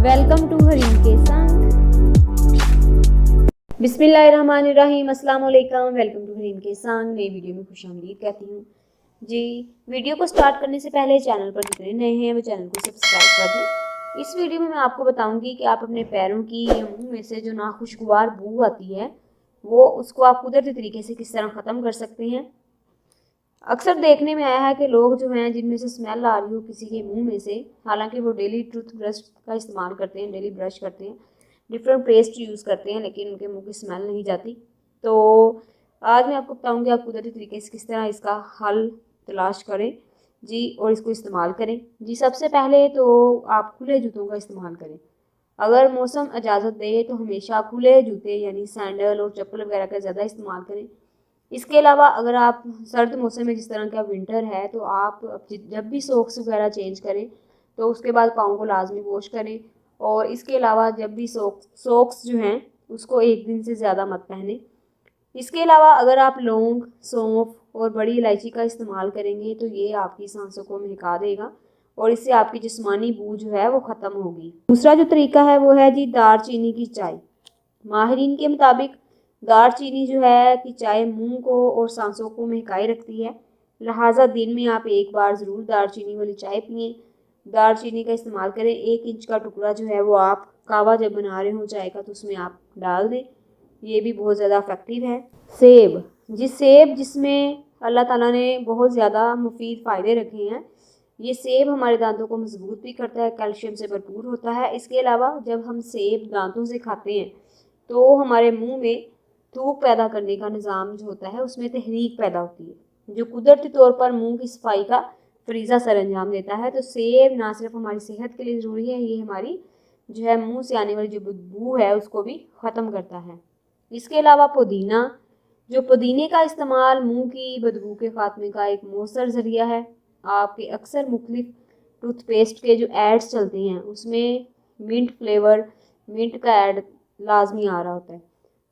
Welcome to Hareem के संग। बिस्मिल्लाहिर्रहमानिर्रहीम, अस्सलाम वालेकुम। वेलकम टू हरीम के संग। नई वीडियो में खुशामदीद कहती हूँ जी। वीडियो को स्टार्ट करने से पहले चैनल पर जितने नए हैं वो चैनल को सब्सक्राइब कर दें। इस वीडियो में मैं आपको बताऊंगी कि आप अपने पैरों की या मुंह में से जो नाखुशगवार बू आती है वो उसको आप कुदरती तरीके से किस तरह ख़त्म कर सकते हैं। अक्सर देखने में आया है कि लोग जो हैं जिनमें से स्मेल आ रही हो किसी के मुंह में से, हालांकि वो डेली टूथब्रश का इस्तेमाल करते हैं, डेली ब्रश करते हैं, डिफरेंट पेस्ट यूज़ करते हैं, लेकिन उनके मुंह की स्मेल नहीं जाती। तो आज मैं आपको बताऊंगी आप कुदरती तरीके से किस तरह इसका हल तलाश करें जी और इसको इस्तेमाल करें जी। सबसे पहले तो आप खुले जूतों का इस्तेमाल करें। अगर मौसम इजाज़त दे तो हमेशा खुले जूते यानी सैंडल और चप्पल वगैरह का ज़्यादा इस्तेमाल करें। इसके अलावा अगर आप सर्द मौसम में, जिस तरह का विंटर है, तो आप जब भी सॉक्स वगैरह चेंज करें तो उसके बाद पाँव को लाजमी वॉश करें। और इसके अलावा जब भी सॉक्स जो हैं उसको एक दिन से ज़्यादा मत पहने। इसके अलावा अगर आप लौंग, सौंफ और बड़ी इलायची का इस्तेमाल करेंगे तो ये आपकी सांसों को महका देगा और इससे आपकी जिस्मानी बू जो है वो ख़त्म होगी। दूसरा जो तरीका है वो है जी दालचीनी की चाय। माहिरीन के मुताबिक दालचीनी जो है कि चाय मुंह को और सांसों को महकाए रखती है, लिहाजा दिन में आप एक बार ज़रूर दालचीनी वाली चाय पिएं। दालचीनी का इस्तेमाल करें। 1 इंच का टुकड़ा जो है वो आप कहवा जब बना रहे हो चाय का तो उसमें आप डाल दें, ये भी बहुत ज़्यादा इफेक्टिव है। सेब सेब जिसमें अल्लाह ताला ने बहुत ज़्यादा मुफीद फ़ायदे रखे हैं। ये सेब हमारे दांतों को मजबूत भी करता है, कैल्शियम से भरपूर होता है। इसके अलावा जब हम सेब दांतों से खाते हैं तो हमारे मुंह में थूक पैदा करने का निज़ाम जो होता है उसमें तहरीक पैदा होती है, जो कुदरती तौर पर मुंह की सफाई का फरीज़ा सर अंजाम देता है। तो सेब ना सिर्फ हमारी सेहत के लिए ज़रूरी है, ये हमारी जो है मुंह से आने वाली जो बदबू है उसको भी ख़त्म करता है। इसके अलावा पुदीने का इस्तेमाल मुंह की बदबू के ख़ात्मे का एक मौसर ज़रिया है। आपके अक्सर मुख्तलिफ टूथपेस्ट के जो एड्स चलते हैं उसमें मिंट का ऐड लाजमी आ रहा होता है।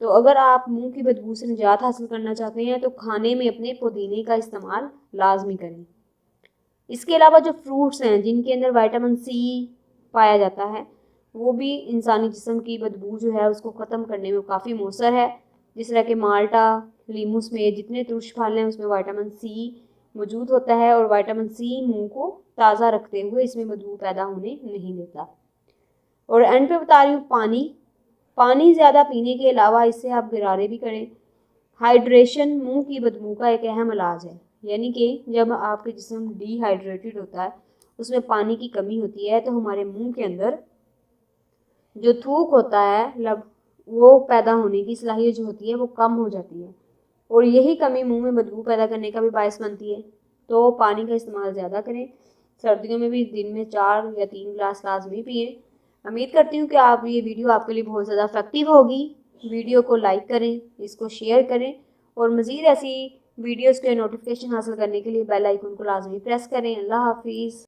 तो अगर आप मुंह की बदबू से निजात हासिल करना चाहते हैं तो खाने में अपने पुदीने का इस्तेमाल लाजमी करें। इसके अलावा जो फ्रूट्स हैं जिनके अंदर विटामिन सी पाया जाता है वो भी इंसानी जिस्म की बदबू जो है उसको ख़त्म करने में काफ़ी मौसर है। जिस तरह के माल्टा, लीमू में जितने तुर्श फल हैं उसमें विटामिन सी मौजूद होता है और विटामिन सी मुंह को ताज़ा रखते हुए इसमें बदबू पैदा होने नहीं देता। और एंड पे बता रही हूँ पानी ज़्यादा पीने के अलावा इससे आप गरारे भी करें। हाइड्रेशन मुंह की बदबू का एक अहम इलाज है, यानी कि जब आपके जिस्म डिहाइड्रेटेड होता है, उसमें पानी की कमी होती है, तो हमारे मुंह के अंदर जो थूक होता है वो पैदा होने की सलाहियत जो होती है वो कम हो जाती है और यही कमी मुंह में बदबू पैदा करने का भी बायस बनती है। तो पानी का इस्तेमाल ज़्यादा करें। सर्दियों में भी दिन में 4 या 3 गिलास लाजमी पिए। उम्मीद करती हूँ कि आप ये वीडियो आपके लिए बहुत ज़्यादा इफेक्टिव होगी। वीडियो को लाइक करें, इसको शेयर करें और मज़ीद ऐसी वीडियोज़ के नोटिफिकेशन हासिल करने के लिए बेल आइकन को लाजमी प्रेस करें। अल्लाह हाफिज़।